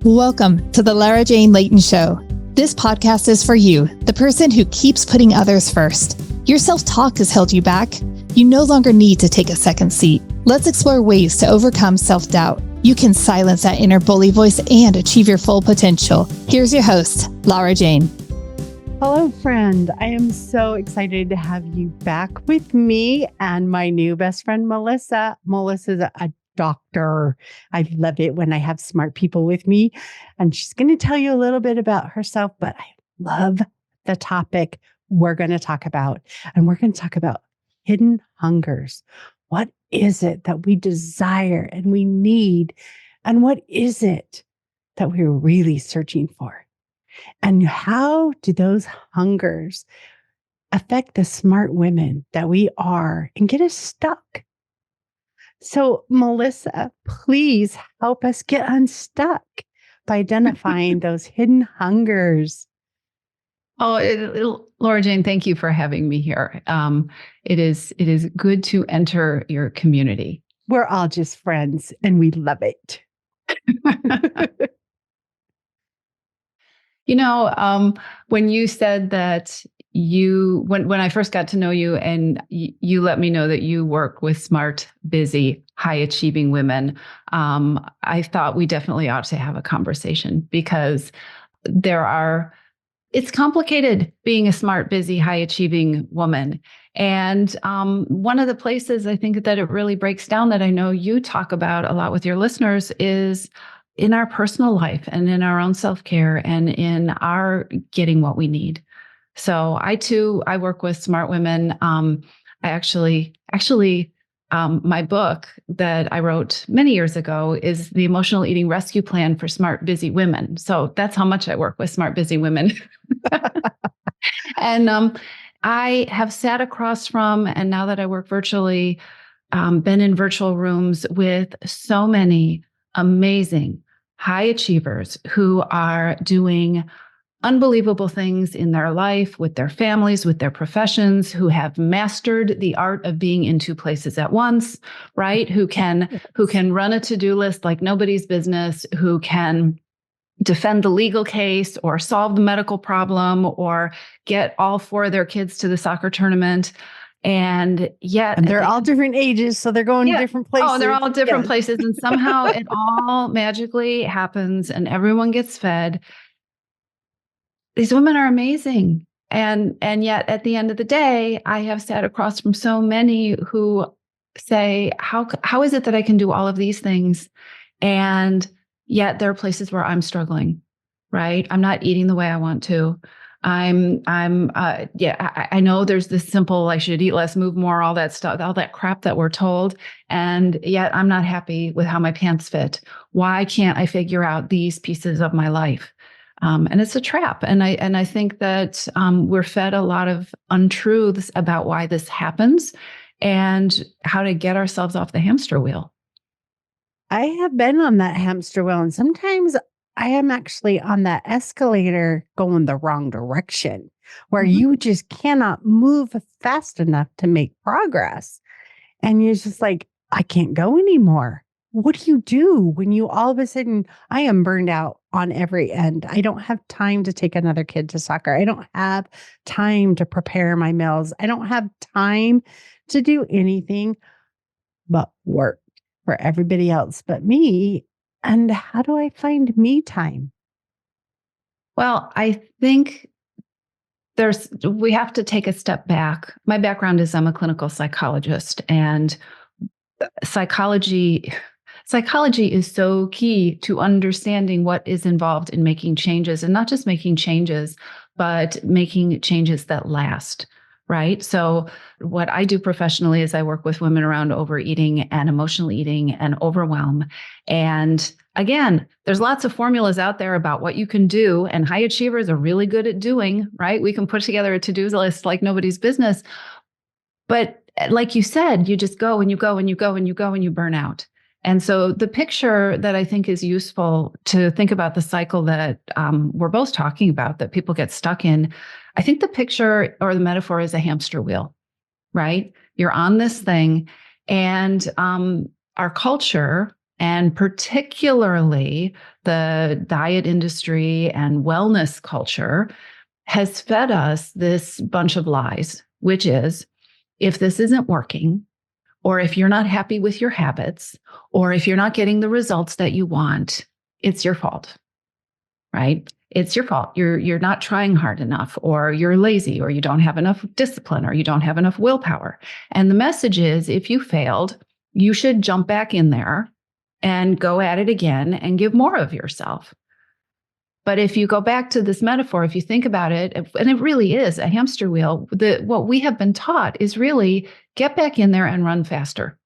Welcome to the Lara Jane Layton Show. This podcast is for you, the person who keeps putting others first. Your self-talk has held you back. You no longer need to take a second seat. Let's explore ways to overcome self-doubt. You can silence that inner bully voice and achieve your full potential. Here's your host, Lara Jane. Hello, friend. I am so excited to have you back with me and my new best friend, Melissa. Melissa's a doctor. I love it when I have smart people with me. And she's going to tell you a little bit about herself, but I love the topic we're going to talk about. And we're going to talk about hidden hungers. What is it that we desire and we need? And what is it that we're really searching for? And how do those hungers affect the smart women that we are and get us stuck? So, Melissa, please help us get unstuck by identifying those hidden hungers. Laura Jane, thank you for having me here. It is good to enter your community. We're all just friends and we love it. When you said that when I first got to know you and you let me know that you work with smart, busy, high achieving women, I thought we definitely ought to have a conversation because it's complicated being a smart, busy, high achieving woman. And one of the places I think that it really breaks down that I know you talk about a lot with your listeners is in our personal life and in our own self-care and in our getting what we need. So I work with smart women. I actually, my book that I wrote many years ago is the Emotional Eating Rescue Plan for Smart, Busy Women. So that's how much I work with smart, busy women. And I have sat across from, and now that I work virtually, been in virtual rooms with so many amazing high achievers who are doing unbelievable things in their life, with their families, with their professions, who have mastered the art of being in two places at once, right? Who can run a to-do list like nobody's business, who can defend the legal case or solve the medical problem or get all four of their kids to the soccer tournament. And yet they're all different ages, so they're going to different places. Oh, they're all different places. And somehow it all magically happens and everyone gets fed. These women are amazing. And yet at the end of the day, I have sat across from so many who say, how is it that I can do all of these things? And yet there are places where I'm struggling, right? I'm not eating the way I want to. I know there's this simple, I should eat less, move more, all that stuff, all that crap that we're told. And yet I'm not happy with how my pants fit. Why can't I figure out these pieces of my life? And it's a trap. And I think that we're fed a lot of untruths about why this happens and how to get ourselves off the hamster wheel. I have been on that hamster wheel, and sometimes I am actually on that escalator going the wrong direction where you just cannot move fast enough to make progress. And you're just like, I can't go anymore. What do you do when you all of a sudden, I am burned out on every end. I don't have time to take another kid to soccer. I don't have time to prepare my meals. I don't have time to do anything but work for everybody else but me. And how do I find me time? Well, I think we have to take a step back. My background is I'm a clinical psychologist, and psychology is so key to understanding what is involved in making changes, and not just making changes, but making changes that last. Right. So what I do professionally is I work with women around overeating and emotional eating and overwhelm. And again, there's lots of formulas out there about what you can do, and high achievers are really good at doing, right? We can put together a to-do list like nobody's business. But like you said, you just go and you go and you go and you go and you burn out. And so the picture that I think is useful to think about the cycle that we're both talking about, that people get stuck in, I think the picture or the metaphor is a hamster wheel, right? You're on this thing, and our culture And particularly the diet industry and wellness culture has fed us this bunch of lies, which is if this isn't working, or if you're not happy with your habits, or if you're not getting the results that you want, it's your fault, right? It's your fault. You're not trying hard enough, or you're lazy, or you don't have enough discipline, or you don't have enough willpower. And the message is, if you failed, you should jump back in there and go at it again and give more of yourself. But if you go back to this metaphor, if you think about it, and it really is a hamster wheel, what we have been taught is really get back in there and run faster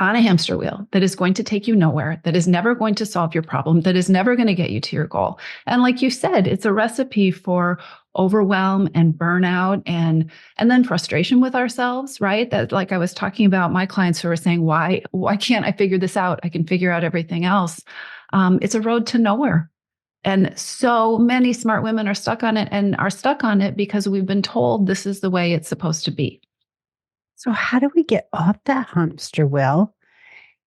on a hamster wheel that is going to take you nowhere, that is never going to solve your problem, that is never going to get you to your goal. And like you said, it's a recipe for overwhelm and burnout and then frustration with ourselves, right? That, like I was talking about my clients who are saying, why can't I figure this out? I can figure out everything else. It's a road to nowhere. And so many smart women are stuck on it because we've been told this is the way it's supposed to be. So how do we get off that hamster wheel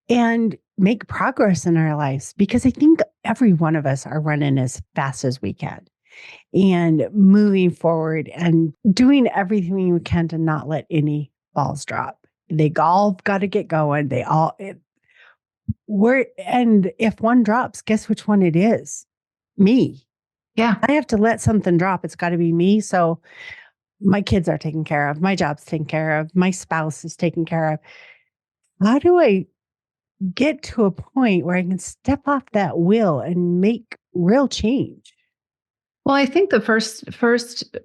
and make progress in our lives? Because I think every one of us are running as fast as we can and moving forward and doing everything we can to not let any balls drop. They all got to get going. And if one drops, guess which one it is? Me. Yeah. I have to let something drop. It's got to be me. So my kids are taken care of. My job's taken care of. My spouse is taken care of. How do I get to a point where I can step off that wheel and make real change? Well, I think the first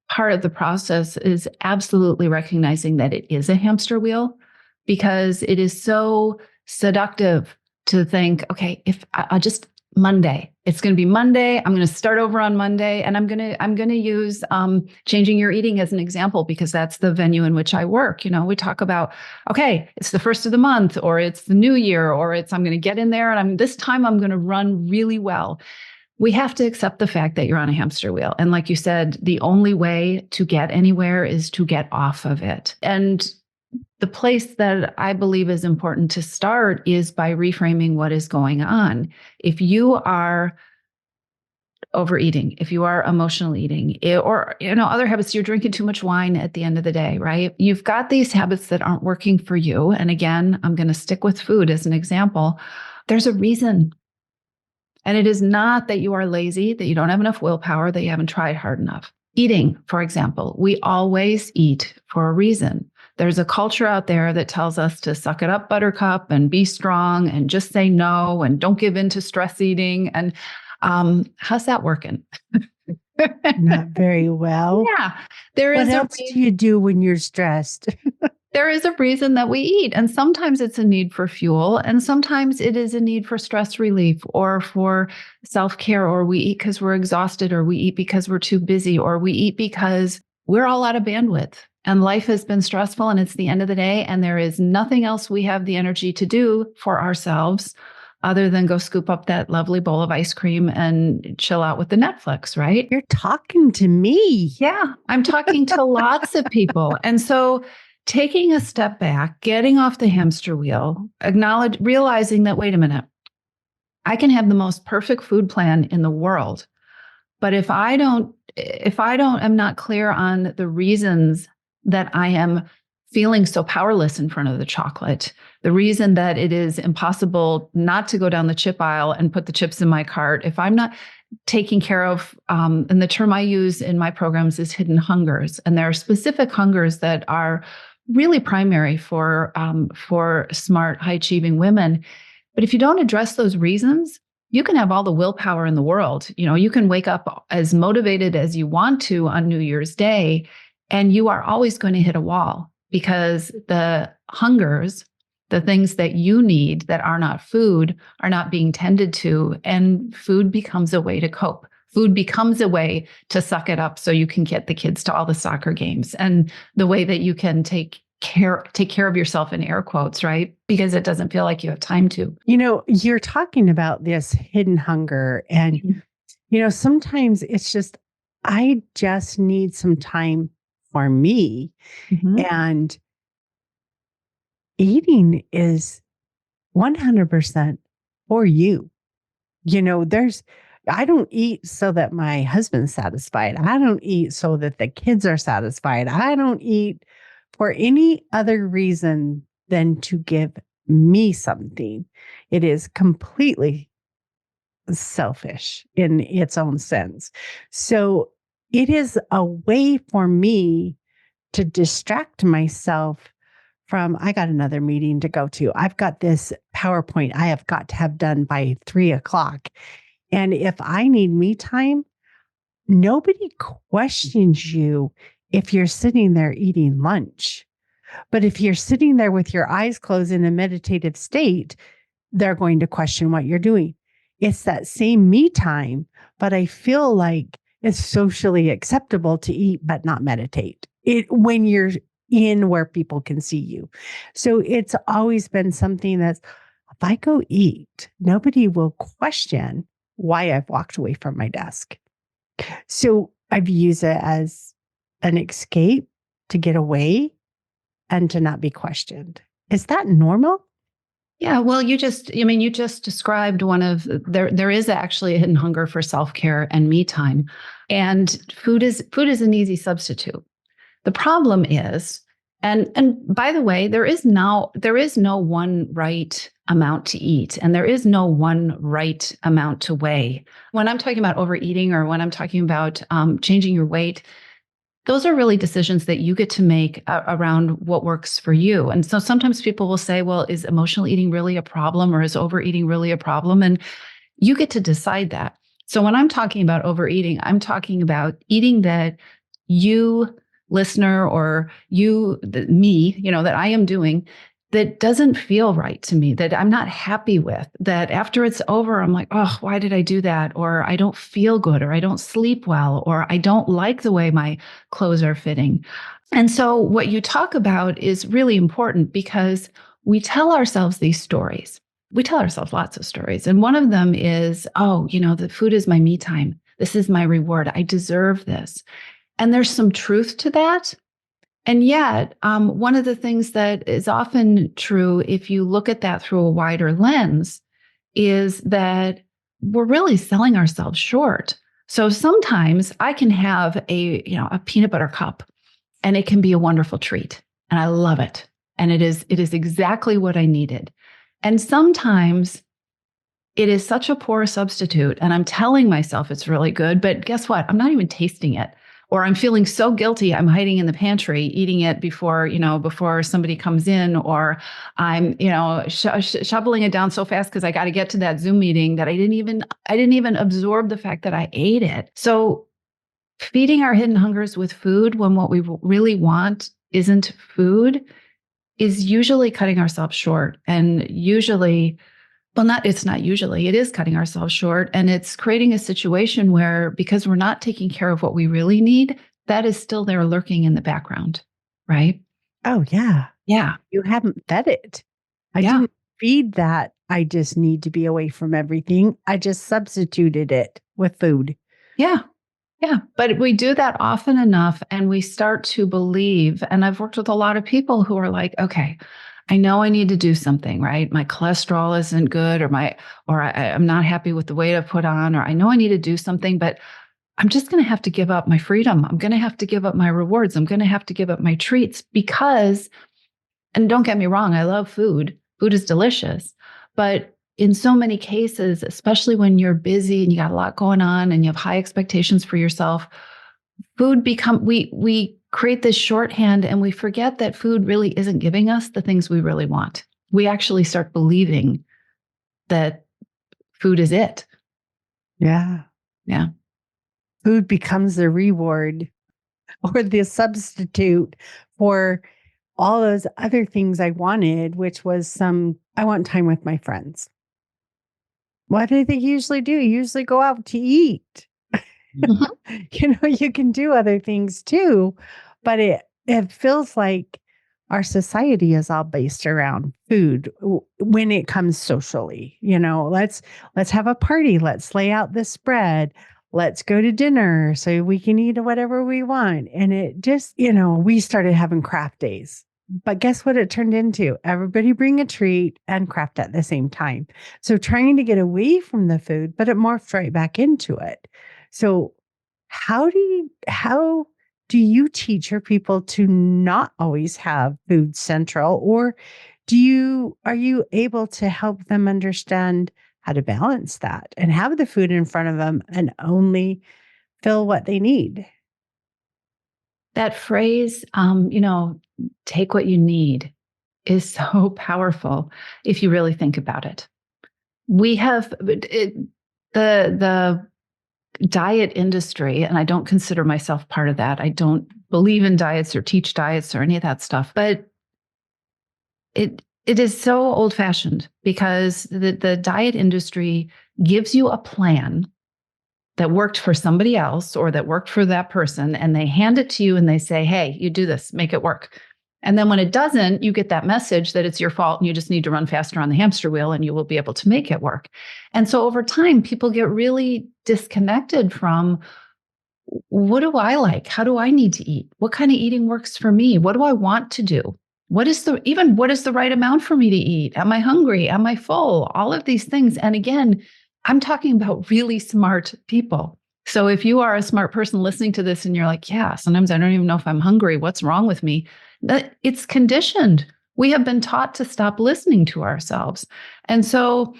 part of the process is absolutely recognizing that it is a hamster wheel, because it is so seductive to think, okay, if I'll just Monday, it's going to be Monday. I'm going to start over on Monday, and I'm going to use changing your eating as an example, because that's the venue in which I work. We talk about, okay, it's the first of the month, or it's the new year, or I'm going to get in there and this time I'm going to run really well. We have to accept the fact that you're on a hamster wheel. And like you said, the only way to get anywhere is to get off of it. And the place that I believe is important to start is by reframing what is going on. If you are overeating, if you are emotional eating, or other habits, you're drinking too much wine at the end of the day, right? You've got these habits that aren't working for you. And again, I'm going to stick with food as an example. There's a reason. And it is not that you are lazy, that you don't have enough willpower, that you haven't tried hard enough. Eating, for example, we always eat for a reason. There's a culture out there that tells us to suck it up, buttercup, and be strong, and just say no, and don't give in to stress eating. And how's that working? Not very well. Yeah. What else do you do when you're stressed? There is a reason that we eat. And sometimes it's a need for fuel. And sometimes it is a need for stress relief or for self-care, or we eat because we're exhausted, or we eat because we're too busy, or we eat because we're all out of bandwidth and life has been stressful and it's the end of the day and there is nothing else we have the energy to do for ourselves other than go scoop up that lovely bowl of ice cream and chill out with the Netflix, right? You're talking to me. Yeah, I'm talking to lots of people. And so taking a step back, getting off the hamster wheel, realizing that, wait a minute, I can have the most perfect food plan in the world, but if I am not clear on the reasons that I am feeling so powerless in front of the chocolate, the reason that it is impossible not to go down the chip aisle and put the chips in my cart, if I'm not taking care of, and the term I use in my programs is hidden hungers. And there are specific hungers that are really primary for smart, high-achieving women. But if you don't address those reasons, you can have all the willpower in the world. You can wake up as motivated as you want to on New Year's Day, and you are always going to hit a wall because the hungers, the things that you need that are not food, are not being tended to, and food becomes a way to cope. Food becomes a way to suck it up so you can get the kids to all the soccer games, and the way that you can take care of yourself in air quotes, right? Because it doesn't feel like you have time to. You're talking about this hidden hunger, and sometimes it's just, I just need some time for me. Mm-hmm. And eating is 100% for you. I don't eat so that my husband's satisfied. I don't eat so that the kids are satisfied. I don't eat for any other reason than to give me something. It is completely selfish in its own sense. So it is a way for me to distract myself from, I got another meeting to go to. I've got this PowerPoint I have got to have done by 3:00. And if I need me time, nobody questions you if you're sitting there eating lunch. But if you're sitting there with your eyes closed in a meditative state, they're going to question what you're doing. It's that same me time, but I feel like it's socially acceptable to eat but not meditate. When you're in where people can see you. So it's always been something that's, if I go eat, nobody will question why I've walked away from my desk. So I've used it as an escape to get away and to not be questioned. Is that normal? Yeah, well, you just described there is actually a hidden hunger for self-care and me time. And food is an easy substitute. The problem is, and by the way, there is no one right amount to eat, and there is no one right amount to weigh. When I'm talking about overeating, or when I'm talking about changing your weight, those are really decisions that you get to make around what works for you. And so sometimes people will say, well, is emotional eating really a problem, or is overeating really a problem? And you get to decide that. So when I'm talking about overeating, I'm talking about eating that you, listener, or me, that I am doing, that doesn't feel right to me, that I'm not happy with, that after it's over, I'm like, oh, why did I do that? Or I don't feel good, or I don't sleep well, or I don't like the way my clothes are fitting. And so what you talk about is really important, because we tell ourselves these stories. We tell ourselves lots of stories. And one of them is, oh, the food is my me time. This is my reward. I deserve this. And there's some truth to that. And yet, one of the things that is often true, if you look at that through a wider lens, is that we're really selling ourselves short. So sometimes I can have a peanut butter cup, and it can be a wonderful treat, and I love it. And it is exactly what I needed. And sometimes it is such a poor substitute, and I'm telling myself it's really good, but guess what? I'm not even tasting it. Or I'm feeling so guilty, I'm hiding in the pantry, eating it before somebody comes in, or I'm, shoveling it down so fast because I got to get to that Zoom meeting that I didn't even absorb the fact that I ate it. So feeding our hidden hungers with food when what we really want isn't food is usually cutting ourselves short, and usually, it is cutting ourselves short, and it's creating a situation where, because we're not taking care of what we really need, that is still there lurking in the background, right? Oh, yeah. Yeah. You haven't fed it. I didn't feed that. I just need to be away from everything. I just substituted it with food. Yeah. Yeah. But we do that often enough, and we start to believe, and I've worked with a lot of people who are like, okay, I know I need to do something, right? My cholesterol isn't good, or I'm not happy with the weight I've put on, or I know I need to do something, but I'm just going to have to give up my freedom. I'm going to have to give up my rewards. I'm going to have to give up my treats because, and don't get me wrong, I love food. Food is delicious. But in so many cases, especially when you're busy and you got a lot going on and you have high expectations for yourself, we create this shorthand, and we forget that food really isn't giving us the things we really want. We actually start believing that food is it. Yeah. Yeah. Food becomes the reward or the substitute for all those other things I wanted, which was I want time with my friends. What do they usually do? Usually go out to eat. Mm-hmm. You can do other things too, but it feels like our society is all based around food when it comes socially. Let's have a party. Let's lay out the spread. Let's go to dinner so we can eat whatever we want. And it just, we started having craft days But guess what it turned into? Everybody bring a treat and craft at the same time. So trying to get away from the food, but it morphed right back into it. So how do you teach your people to not always have food central, or are you able to help them understand how to balance that and have the food in front of them and only fill what they need? That phrase, take what you need, is so powerful if you really think about it. We have the diet industry, and I don't consider myself part of that. I don't believe in diets or teach diets or any of that stuff, but it is so old fashioned because the diet industry gives you a plan that worked for somebody else or that worked for that person, and they hand it to you and they say, hey, you do this, make it work. And then when it doesn't, you get that message that it's your fault and you just need to run faster on the hamster wheel and you will be able to make it work. And so over time, people get really disconnected from, what do I like? How do I need to eat? What kind of eating works for me? What do I want to do? What is the right amount for me to eat? Am I hungry? Am I full? All of these things. And again, I'm talking about really smart people. So if you are a smart person listening to this and you're like, yeah, sometimes I don't even know if I'm hungry. What's wrong with me? That it's conditioned. We have been taught to stop listening to ourselves. And so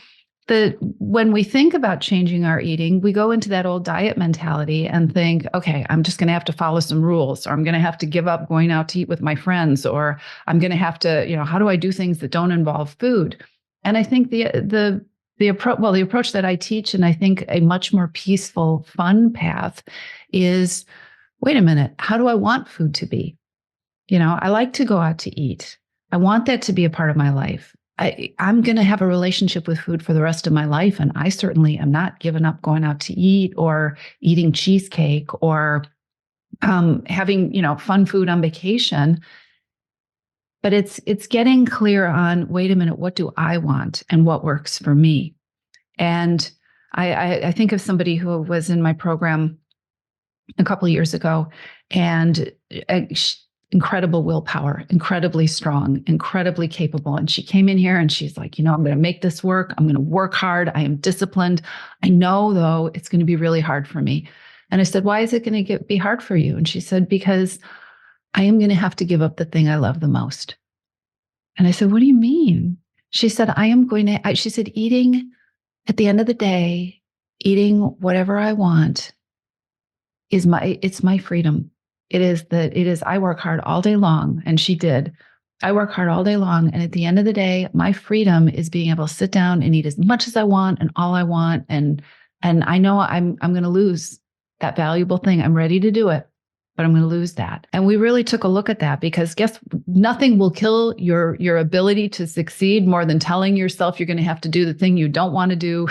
when we think about changing our eating, we go into that old diet mentality and think, okay, I'm just going to have to follow some rules, or I'm going to have to give up going out to eat with my friends, or I'm going to have to, how do I do things that don't involve food? And I think the approach that I teach, and I think a much more peaceful, fun path is, wait a minute, how do I want food to be? I like to go out to eat. I want that to be a part of my life. I'm going to have a relationship with food for the rest of my life. And I certainly am not giving up going out to eat or eating cheesecake or having, fun food on vacation. But it's getting clear on, wait a minute, what do I want and what works for me? And I think of somebody who was in my program a couple of years ago, and incredible willpower, incredibly strong, incredibly capable. And she came in here and she's like, I'm going to make this work. I'm going to work hard. I am disciplined. I know, though, it's going to be really hard for me. And I said, why is it going to be hard for you? And she said, because I am going to have to give up the thing I love the most. And I said, what do you mean? She said, she said, eating at the end of the day, eating whatever I want it's my freedom. It is, I work hard all day long. And she did. I work hard all day long. And at the end of the day, my freedom is being able to sit down and eat as much as I want and all I want. And I know I'm going to lose that valuable thing. I'm ready to do it, but I'm going to lose that. And we really took a look at that, because nothing will kill your ability to succeed more than telling yourself you're going to have to do the thing you don't want to do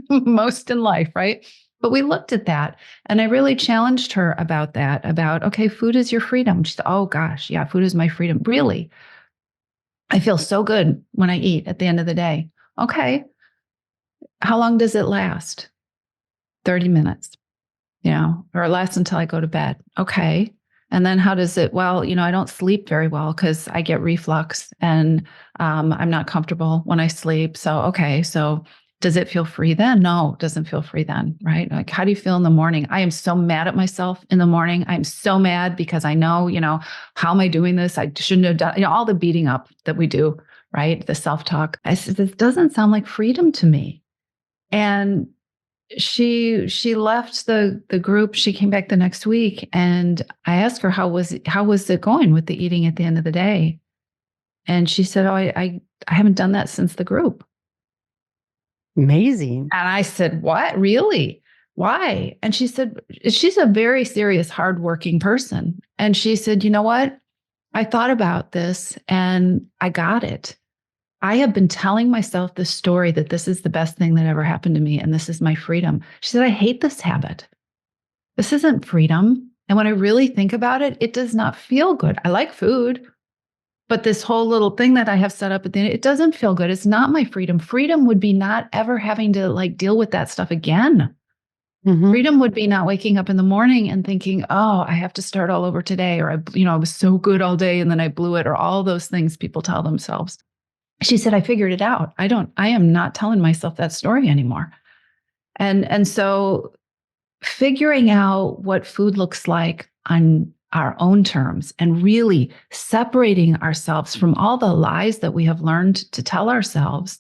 most in life, right? But we looked at that, and I really challenged her about that, okay, food is your freedom. She said, oh gosh, yeah, food is my freedom. Really? I feel so good when I eat at the end of the day. Okay. How long does it last? 30 minutes, or it lasts until I go to bed. Okay. And then how does it, well, I don't sleep very well because I get reflux and I'm not comfortable when I sleep. So, okay. So does it feel free then? No, it doesn't feel free then, right? Like, how do you feel in the morning? I am so mad at myself in the morning. I'm so mad because I know, how am I doing this? I shouldn't have done, all the beating up that we do, right? The self-talk. I said, this doesn't sound like freedom to me. And she left the group. She came back the next week, and I asked her, how was it going with the eating at the end of the day? And she said, oh, I haven't done that since the group. Amazing. And I said, what? Really? Why? And she said, she's a very serious, hardworking person. And she said, you know what? I thought about this and I got it. I have been telling myself this story that this is the best thing that ever happened to me and this is my freedom. She said, I hate this habit. This isn't freedom. And when I really think about it, it does not feel good. I like food, but this whole little thing that I have set up at the end, it doesn't feel good. It's not my freedom. Freedom would be not ever having to deal with that stuff again. Freedom would be not waking up in the morning and thinking, oh, I have to start all over today, or I was so good all day and then I blew it, or all those things people tell themselves. She said, I figured it out. I am not telling myself that story anymore. And so figuring out what food looks like on our own terms and really separating ourselves from all the lies that we have learned to tell ourselves.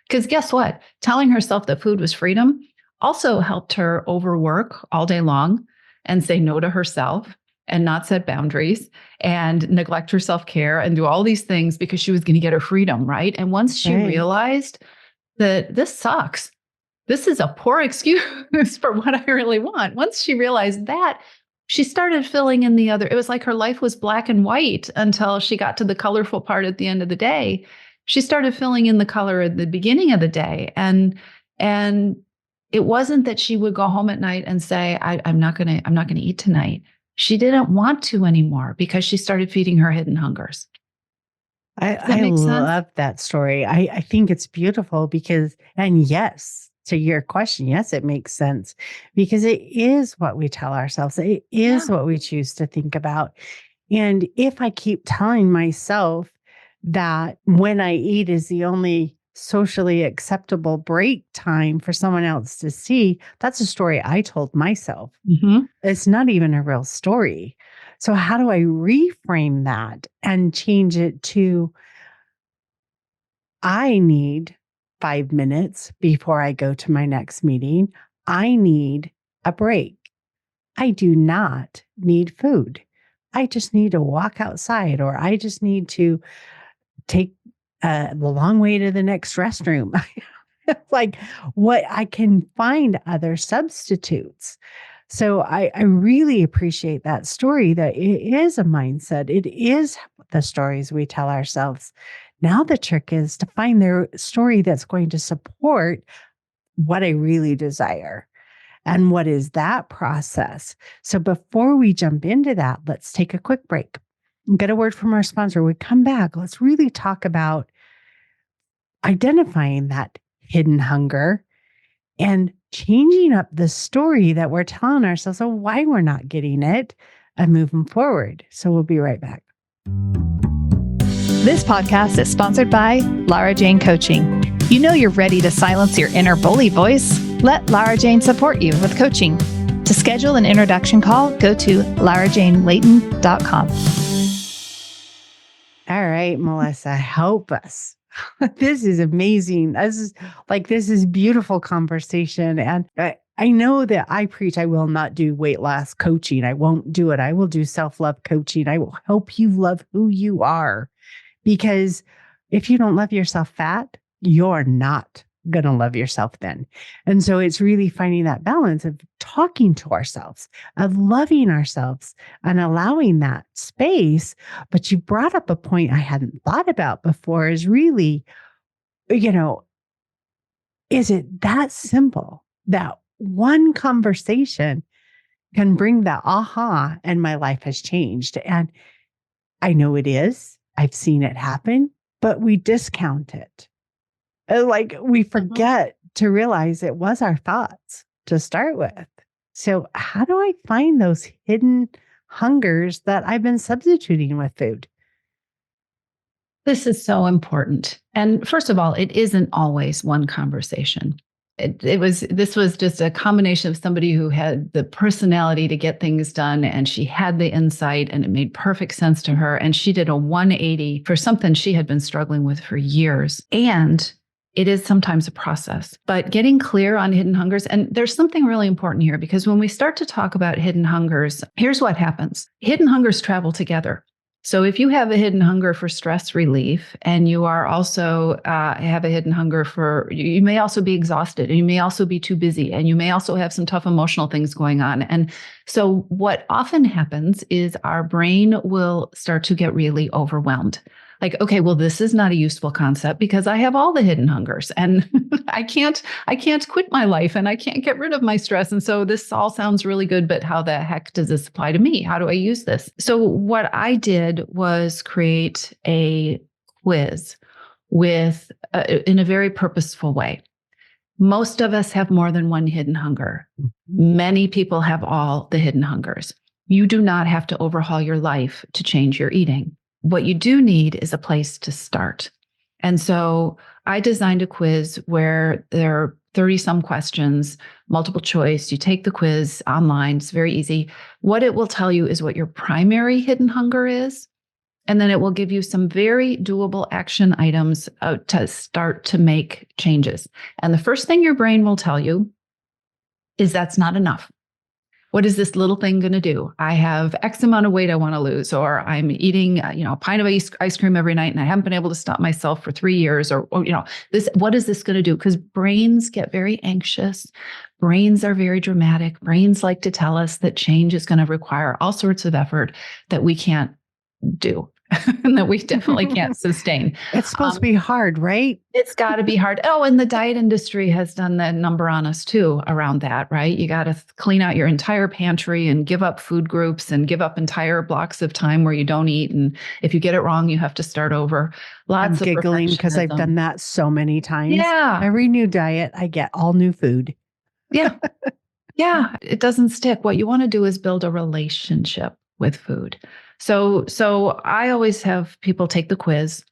Because guess what? Telling herself that food was freedom also helped her overwork all day long and say no to herself and not set boundaries and neglect her self-care and do all these things because she was going to get her freedom, right? And once she realized that this sucks, this is a poor excuse for what I really want. Once she realized that, she started filling in the other. It was like her life was black and white until she got to the colorful part at the end of the day. She started filling in the color at the beginning of the day. And it wasn't that she would go home at night and say, I'm not gonna eat tonight. She didn't want to anymore because she started feeding her hidden hungers. I love that story. I think it's beautiful because, and yes, to your question, yes, it makes sense because it is what we tell ourselves. It is what we choose to think about. And if I keep telling myself that when I eat is the only socially acceptable break time for someone else to see, that's a story I told myself. It's not even a real story. So how do I reframe that and change it to, I need 5 minutes before I go to my next meeting. I need a break. I do not need food. I just need to walk outside, or I just need to take the long way to the next restroom. Like, what I can find other substitutes. So I really appreciate that story, that it is a mindset. It is the stories we tell ourselves. Now the trick is to find their story that's going to support what I really desire. And what is that process? So before we jump into that, let's take a quick break. Get a word from our sponsor. We come back. Let's really talk about identifying that hidden hunger and changing up the story that we're telling ourselves of why we're not getting it and moving forward. So we'll be right back. This podcast is sponsored by Lara Jane Coaching. You know you're ready to silence your inner bully voice. Let Lara Jane support you with coaching. To schedule an introduction call, go to larajanelayton.com. All right, Melissa, help us. This is amazing. This is beautiful conversation. And I know that I preach, I will not do weight loss coaching. I won't do it. I will do self-love coaching. I will help you love who you are. Because if you don't love yourself fat, you're not going to love yourself then. And so it's really finding that balance of talking to ourselves, of loving ourselves and allowing that space. But you brought up a point I hadn't thought about before, is really, is it that simple that one conversation can bring that aha and my life has changed? And I know it is. I've seen it happen, but we discount it. Like, we forget to realize it was our thoughts to start with. So how do I find those hidden hungers that I've been substituting with food? This is so important. And first of all, it isn't always one conversation. This was just a combination of somebody who had the personality to get things done, and she had the insight, and it made perfect sense to her. And she did a 180 for something she had been struggling with for years. And it is sometimes a process, but getting clear on hidden hungers. And there's something really important here, because when we start to talk about hidden hungers, here's what happens. Hidden hungers travel together. So if you have a hidden hunger for stress relief, and you are also have a hidden hunger for, you may also be exhausted, and you may also be too busy, and you may also have some tough emotional things going on. And so what often happens is our brain will start to get really overwhelmed. Like, okay, well, this is not a useful concept because I have all the hidden hungers, and I can't quit my life, and I can't get rid of my stress. And so this all sounds really good, but how the heck does this apply to me? How do I use this? So what I did was create a quiz with in a very purposeful way. Most of us have more than one hidden hunger. Many people have all the hidden hungers. You do not have to overhaul your life to change your eating. What you do need is a place to start. And so I designed a quiz where there are 30 some questions, multiple choice. You take the quiz online. It's very easy. What it will tell you is what your primary hidden hunger is. And then it will give you some very doable action items to start to make changes. And the first thing your brain will tell you is that's not enough. What is this little thing going to do? I have X amount of weight I want to lose, or I'm eating, a pint of ice cream every night, and I haven't been able to stop myself for 3 years, or this. What is this going to do? Because brains get very anxious. Brains are very dramatic. Brains like to tell us that change is going to require all sorts of effort that we can't do and that we definitely can't sustain. It's supposed to be hard, right? It's got to be hard. Oh, and the diet industry has done that number on us too around that, right? You got to clean out your entire pantry and give up food groups and give up entire blocks of time where you don't eat. And if you get it wrong, you have to start over. I'm giggling because I've done that so many times. Yeah. Every new diet, I get all new food. Yeah. Yeah. It doesn't stick. What you want to do is build a relationship with food. So I always have people take the quiz,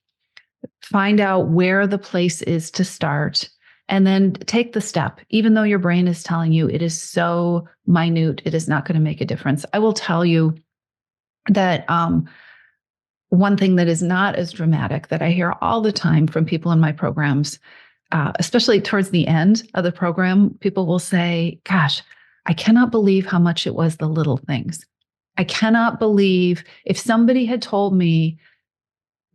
find out where the place is to start, and then take the step. Even though your brain is telling you it is so minute, it is not going to make a difference. I will tell you that one thing that is not as dramatic that I hear all the time from people in my programs, especially towards the end of the program, people will say, gosh, I cannot believe how much it was the little things. I cannot believe if somebody had told me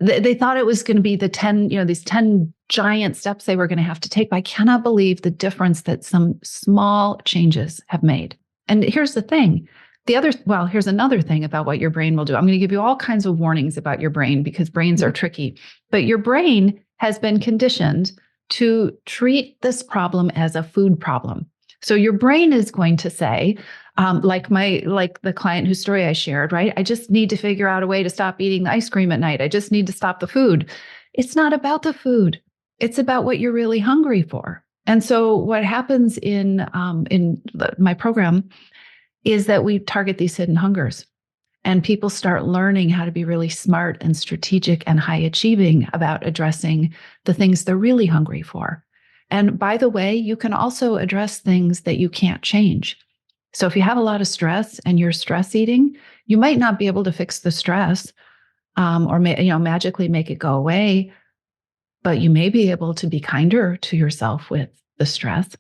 they thought it was going to be the 10, these 10 giant steps they were going to have to take. But I cannot believe the difference that some small changes have made. And here's the thing. Here's another thing about what your brain will do. I'm going to give you all kinds of warnings about your brain because brains are tricky. But your brain has been conditioned to treat this problem as a food problem. So your brain is going to say, like the client whose story I shared, right? I just need to figure out a way to stop eating the ice cream at night. I just need to stop the food. It's not about the food. It's about what you're really hungry for. And so what happens in my program is that we target these hidden hungers, and people start learning how to be really smart and strategic and high achieving about addressing the things they're really hungry for. And by the way, you can also address things that you can't change. So if you have a lot of stress and you're stress eating, you might not be able to fix the stress or magically make it go away, but you may be able to be kinder to yourself with the stress,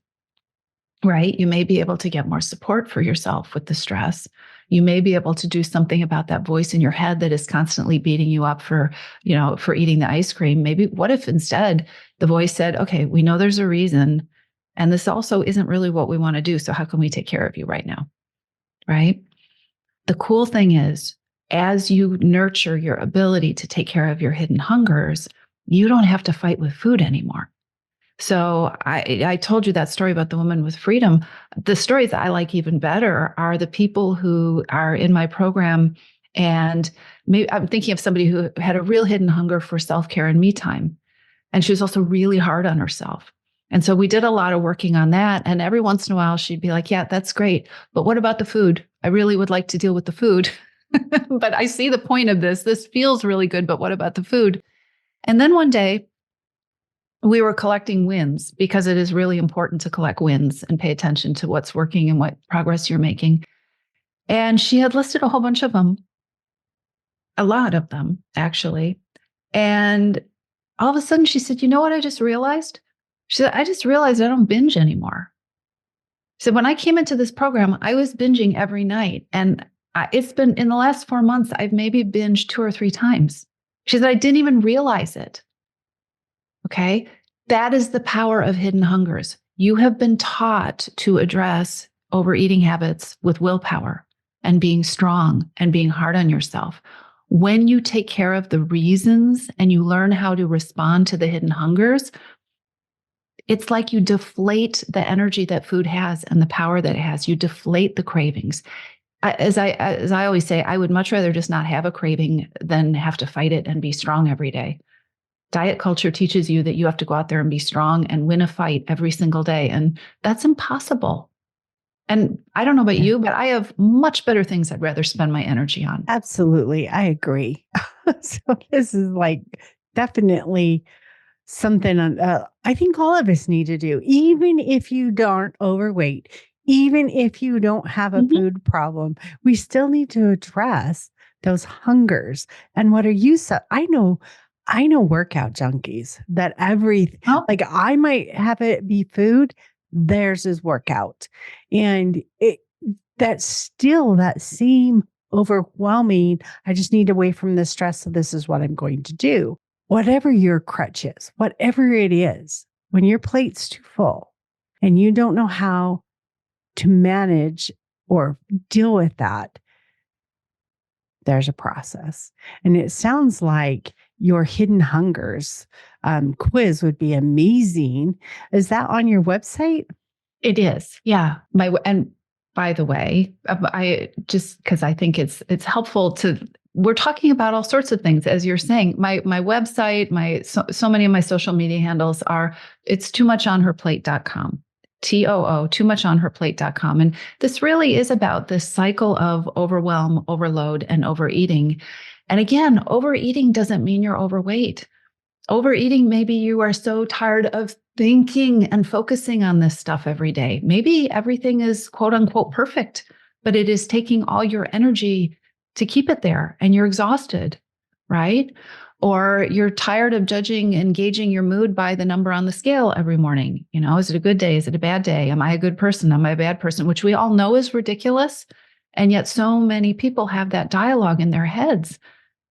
right? You may be able to get more support for yourself with the stress. You may be able to do something about that voice in your head that is constantly beating you up for eating the ice cream. Maybe what if instead the voice said, okay, we know there's a reason, and this also isn't really what we want to do. So how can we take care of you right now? Right? The cool thing is, as you nurture your ability to take care of your hidden hungers, you don't have to fight with food anymore. So I told you that story about the woman with freedom. The stories I like even better are the people who are in my program. And maybe I'm thinking of somebody who had a real hidden hunger for self-care and me time. And she was also really hard on herself. And so we did a lot of working on that. And every once in a while, she'd be like, yeah, that's great. But what about the food? I really would like to deal with the food. But I see the point of this. This feels really good. But what about the food? And then one day, we were collecting wins because it is really important to collect wins and pay attention to what's working and what progress you're making. And she had listed a whole bunch of them, a lot of them, actually. And all of a sudden she said, you know what I just realized? She said, I just realized I don't binge anymore. So when I came into this program, I was binging every night. And it's been in the last 4 months, I've maybe binged 2 or 3 times. She said, I didn't even realize it. Okay. That is the power of hidden hungers. You have been taught to address overeating habits with willpower and being strong and being hard on yourself. When you take care of the reasons and you learn how to respond to the hidden hungers, it's like you deflate the energy that food has and the power that it has. You deflate the cravings. As I always say, I would much rather just not have a craving than have to fight it and be strong every day. Diet culture teaches you that you have to go out there and be strong and win a fight every single day. And that's impossible. And I don't know about you, but I have much better things I'd rather spend my energy on. Absolutely. I agree. So this is like definitely something I think all of us need to do, even if you aren't overweight, even if you don't have a food problem, we still need to address those hungers. And what are you? I know workout junkies that like I might have it be food, theirs is workout. And that's still that same overwhelming. I just need away from the stress. So this is what I'm going to do. Whatever your crutch is, whatever it is, when your plate's too full and you don't know how to manage or deal with that, there's a process. And it sounds like your hidden hungers quiz would be amazing. Is that on your website? It is. Yeah. And by the way, I just because I think it's helpful to. We're talking about all sorts of things, as you're saying. My website, so many of my social media handles are. It's toomuchonherplate.com. toomuchonherplate.com. And this really is about this cycle of overwhelm, overload, and overeating. And again, overeating doesn't mean you're overweight. Overeating, maybe you are so tired of thinking and focusing on this stuff every day. Maybe everything is quote unquote perfect, but it is taking all your energy to keep it there and you're exhausted, right? Or you're tired of judging and gauging your mood by the number on the scale every morning. You know, is it a good day? Is it a bad day? Am I a good person? Am I a bad person? Which we all know is ridiculous. And yet so many people have that dialogue in their heads.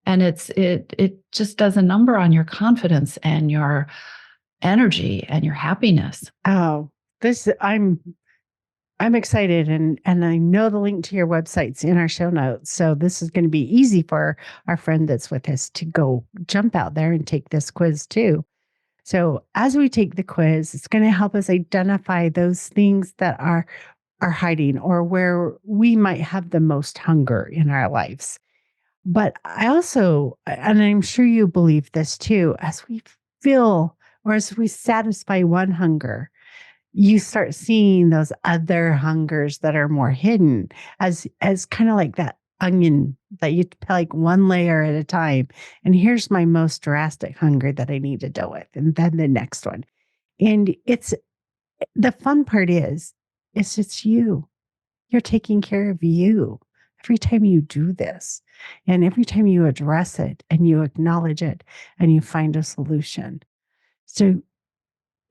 And it just does a number on your confidence and your energy and your happiness. Oh, I'm excited and I know the link to your website's in our show notes. So this is going to be easy for our friend that's with us to go jump out there and take this quiz too. So as we take the quiz, it's going to help us identify those things that are hiding or where we might have the most hunger in our lives. But I also, and I'm sure you believe this too, as we fill or as we satisfy one hunger, you start seeing those other hungers that are more hidden as kind of like that onion that you peel like one layer at a time. And here's my most drastic hunger that I need to deal with. And then the next one. And the fun part is it's you. You're taking care of you every time you do this. And every time you address it and you acknowledge it and you find a solution. So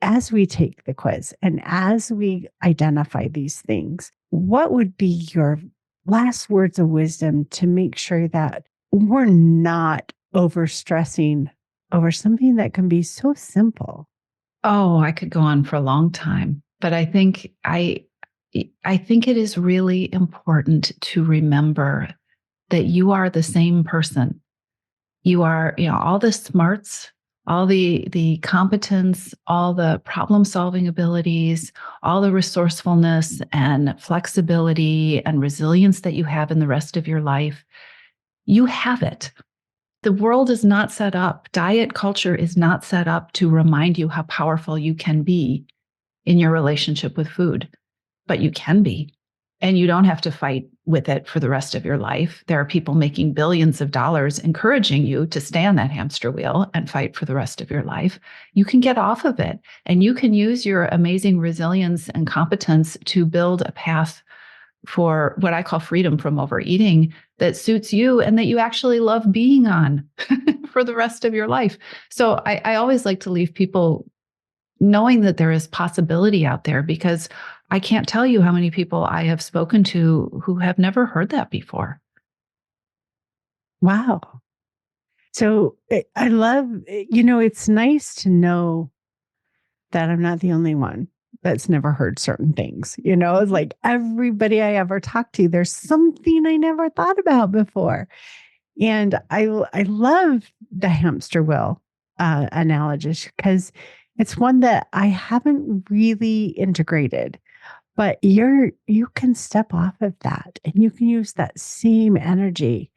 as we take the quiz and as we identify these things, what would be your last words of wisdom to make sure that we're not overstressing over something that can be so simple? Oh, I could go on for a long time, but I think it is really important to remember that you are the same person. You are, all the smarts, all the competence, all the problem-solving abilities, all the resourcefulness and flexibility and resilience that you have in the rest of your life. You have it. The world is not set up. Diet culture is not set up to remind you how powerful you can be in your relationship with food, but you can be. And you don't have to fight with it for the rest of your life. There are people making billions of dollars encouraging you to stay on that hamster wheel and fight for the rest of your life. You can get off of it and you can use your amazing resilience and competence to build a path for what I call freedom from overeating that suits you and that you actually love being on for the rest of your life. So I always like to leave people knowing that there is possibility out there, because I can't tell you how many people I have spoken to who have never heard that before. Wow. So I love, it's nice to know that I'm not the only one that's never heard certain things. It's like everybody I ever talked to, there's something I never thought about before. And I love the hamster wheel analogy because it's one that I haven't really integrated. But you can step off of that and you can use that same energy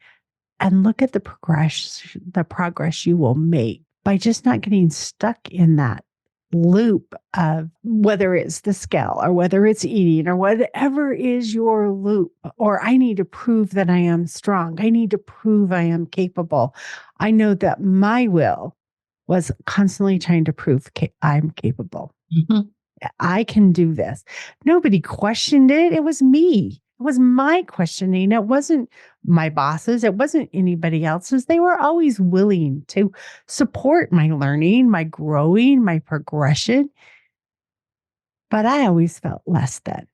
and look at the progress you will make by just not getting stuck in that loop of whether it's the scale or whether it's eating or whatever is your loop, or I need to prove that I am strong. I need to prove I am capable. I know that my will was constantly trying to prove I'm capable. Mm-hmm. I can do this. Nobody questioned it. It was me. It was my questioning. It wasn't my bosses. It wasn't anybody else's. They were always willing to support my learning, my growing, my progression. But I always felt less than.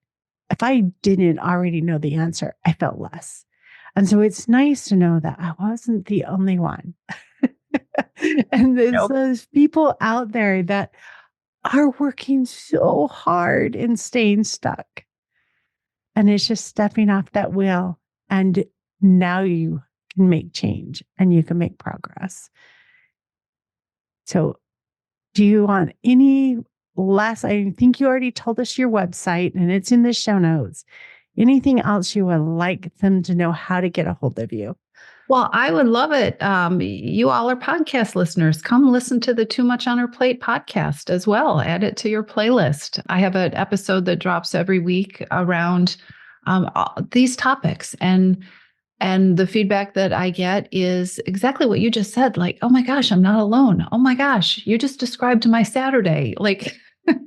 If I didn't already know the answer, I felt less. And so it's nice to know that I wasn't the only one. And there's those people out there that are working so hard and staying stuck. And it's just stepping off that wheel. And now you can make change and you can make progress. So do you want any last? I think you already told us your website and it's in the show notes. Anything else you would like them to know how to get a hold of you? Well, I would love it. You all are podcast listeners. Come listen to the Too Much on Her Plate podcast as well. Add it to your playlist. I have an episode that drops every week around these topics. And the feedback that I get is exactly what you just said. Like, oh my gosh, I'm not alone. Oh my gosh, you just described my Saturday. Like,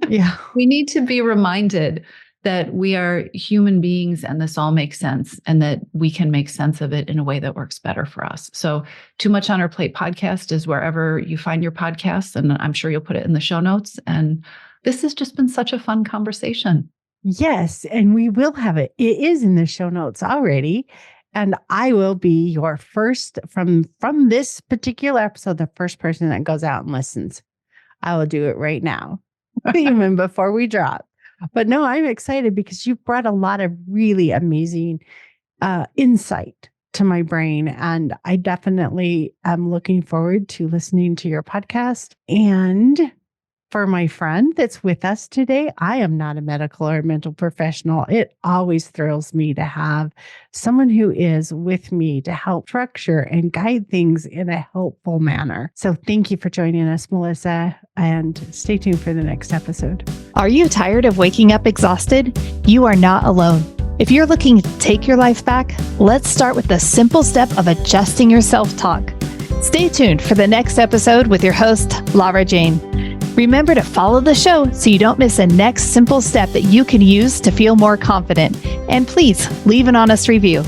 yeah, we need to be reminded that we are human beings and this all makes sense and that we can make sense of it in a way that works better for us. So Too Much on Our Plate podcast is wherever you find your podcasts, and I'm sure you'll put it in the show notes. And this has just been such a fun conversation. Yes, and we will have it. It is in the show notes already. And I will be your first from this particular episode, the first person that goes out and listens. I will do it right now, even before we drop. But no, I'm excited because you've brought a lot of really amazing insight to my brain. And I definitely am looking forward to listening to your podcast. And for my friend that's with us today, I am not a medical or mental professional. It always thrills me to have someone who is with me to help structure and guide things in a helpful manner. So thank you for joining us, Melissa, and stay tuned for the next episode. Are you tired of waking up exhausted? You are not alone. If you're looking to take your life back, let's start with the simple step of adjusting your self-talk. Stay tuned for the next episode with your host, Lara Jane. Remember to follow the show so you don't miss a next simple step that you can use to feel more confident. And please leave an honest review.